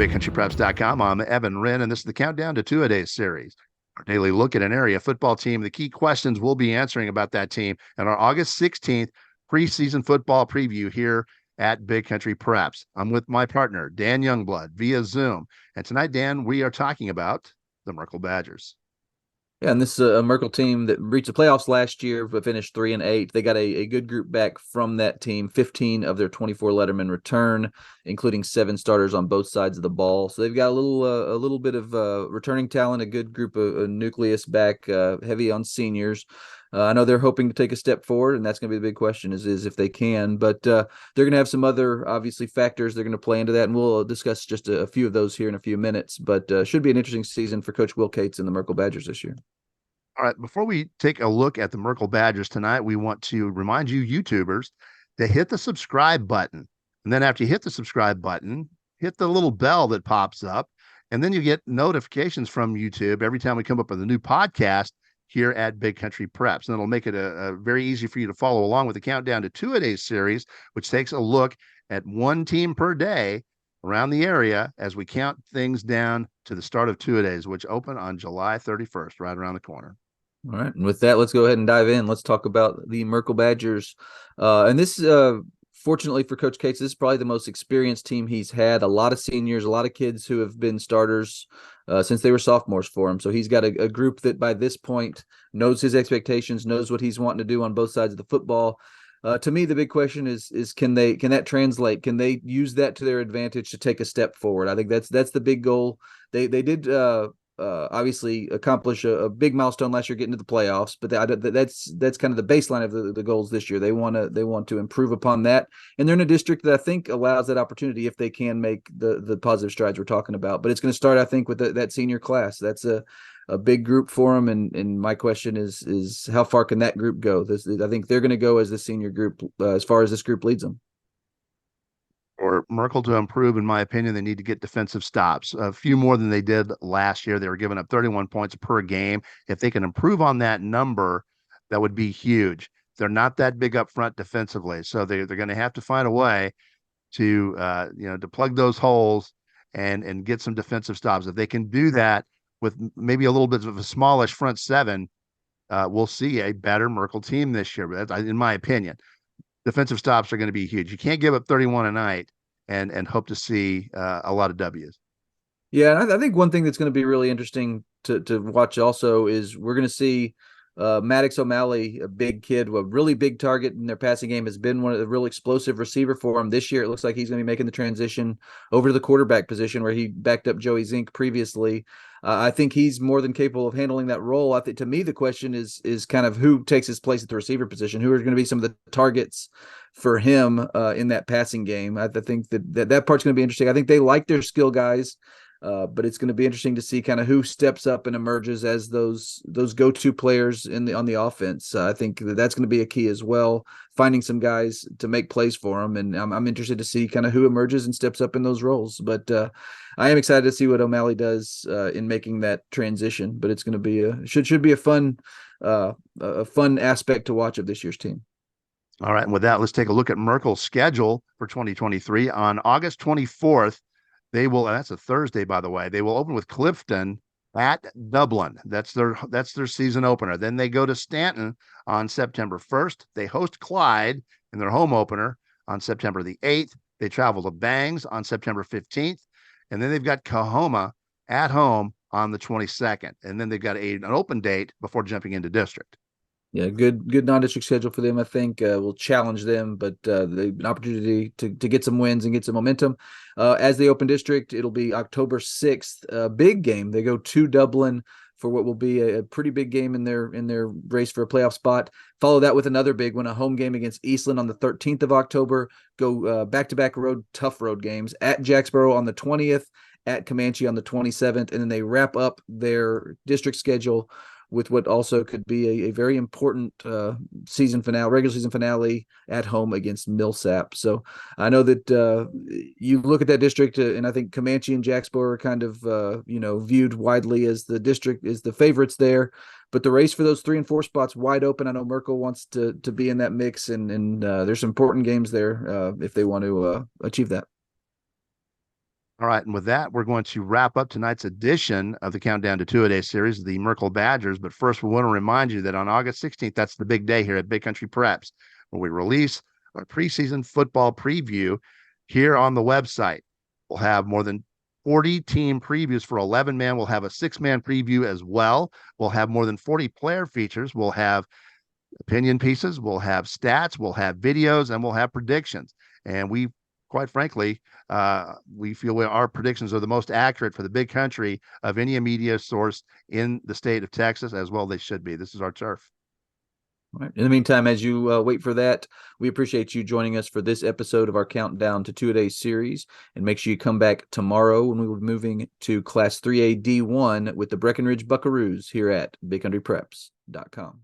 BigCountryPreps.com. I'm Evan Wren, and this is the Countdown to Two-A-Days series. Our daily look at an area football team, the key questions we'll be answering about that team, and our August 16th preseason football preview here at Big Country Preps. I'm with my partner, Dan Youngblood, via Zoom. And tonight, Dan, we are talking about the Merkel Badgers. Yeah, and this is a Merkel team that reached the playoffs last year, but finished 3-8. They got a good group back from that team. 15 of their 24 lettermen return, including 7 starters on both sides of the ball. So they've got a little bit of returning talent, a good group of a nucleus back, heavy on seniors. I know they're hoping to take a step forward, and that's going to be the big question is if they can. But they're going to have some other, obviously, factors they're going to play into that, and we'll discuss just a few of those here in a few minutes. But should be an interesting season for Coach Will Cates and the Merkel Badgers this year. All right, before we take a look at the Merkel Badgers tonight, we want to remind you YouTubers to hit the subscribe button. And then after you hit the subscribe button, hit the little bell that pops up, and then you get notifications from YouTube every time we come up with a new podcast here at Big Country Preps. And it'll make it a very easy for you to follow along with the Countdown to Two-A-Days series, which takes a look at one team per day around the area as we count things down to the start of Two-A-Days, which open on July 31st, right around the corner. All right, and with that, let's go ahead and dive in. Let's talk about the Merkel Badgers. And this, fortunately for Coach Cates, this is probably the most experienced team he's had. A lot of seniors, a lot of kids who have been starters since they were sophomores for him. So he's got a group that by this point knows his expectations, knows what he's wanting to do on both sides of the football. To me, the big question is can that translate? Can they use that to their advantage to take a step forward? I think that's the big goal. They did obviously accomplish a big milestone last year, getting to the playoffs, but that's kind of the baseline of the goals this year. They want to improve upon that, and they're in a district that I think allows that opportunity if they can make the positive strides we're talking about. But it's going to start, I think, with that senior class. That's a big group for them, and my question is how far can that group go? I think they're going to go as the senior group as far as this group leads them. For Merkel to improve, in my opinion, they need to get defensive stops, a few more than they did last year. They were giving up 31 points per game. If they can improve on that number, that would be huge. They're not that big up front defensively, so they're going to have to find a way to to plug those holes and get some defensive stops. If they can do that with maybe a little bit of a smallish front seven, we'll see a better Merkel team this year. But that's, in my opinion, defensive stops are going to be huge. You can't give up 31 a night and hope to see a lot of W's. Yeah, and I think one thing that's going to be really interesting to watch also is we're going to see Maddox O'Malley, a big kid, a really big target in their passing game, has been one of the real explosive receiver for him this year. It looks like he's going to be making the transition over to the quarterback position where he backed up Joey Zink previously. I think he's more than capable of handling that role. I think to me the question is kind of who takes his place at the receiver position. Who are going to be some of the targets for him in that passing game? I think that part's going to be interesting. I think they like their skill guys. But it's going to be interesting to see kind of who steps up and emerges as those go-to players on the offense. I think that's going to be a key as well, finding some guys to make plays for them. And I'm interested to see kind of who emerges and steps up in those roles. But I am excited to see what O'Malley does in making that transition. But it's going to be should be a fun aspect to watch of this year's team. All right, and with that, let's take a look at Merkel's schedule for 2023. On August 24th, they will, and that's a Thursday, by the way, they will open with Clifton at Dublin. That's their season opener. Then they go to Stanton on September 1st. They host Clyde in their home opener on September the 8th. They travel to Bangs on September 15th. And then they've got Coahoma at home on the 22nd. And then they've got an open date before jumping into district. Yeah, good non-district schedule for them. I think will challenge them, but an opportunity to get some wins and get some momentum. As they open district, it'll be October 6th. Big game. They go to Dublin for what will be a pretty big game in their race for a playoff spot. Follow that with another big one, a home game against Eastland on the 13th of October. Go back-to-back tough road games at Jacksboro on the 20th, at Comanche on the 27th, and then they wrap up their district schedule with what also could be a very important regular season finale at home against Millsap. So I know that you look at that district, and I think Comanche and Jacksboro are kind of viewed widely as the district is the favorites there. But the race for those 3 and 4 spots wide open. I know Merkel wants to be in that mix, and there's some important games there if they want to achieve that. All right, and with that, we're going to wrap up tonight's edition of the Countdown to Two-A-Day series, the Merkel Badgers. But first, we want to remind you that on August 16th, that's the big day here at Big Country Preps, where we release our preseason football preview here on the website. We'll have more than 40 team previews for 11 man. We'll have a 6-man preview as well. We'll have more than 40 player features. We'll have opinion pieces. We'll have stats. We'll have videos, and we'll have predictions. And we, quite frankly, we feel our predictions are the most accurate for the Big Country of any media source in the state of Texas, as well they should be. This is our turf. All right. In the meantime, as you wait for that, we appreciate you joining us for this episode of our Countdown to Two-A-Days series. And make sure you come back tomorrow when we will be moving to Class 3A D1 with the Breckenridge Buckaroos here at BigCountryPreps.com.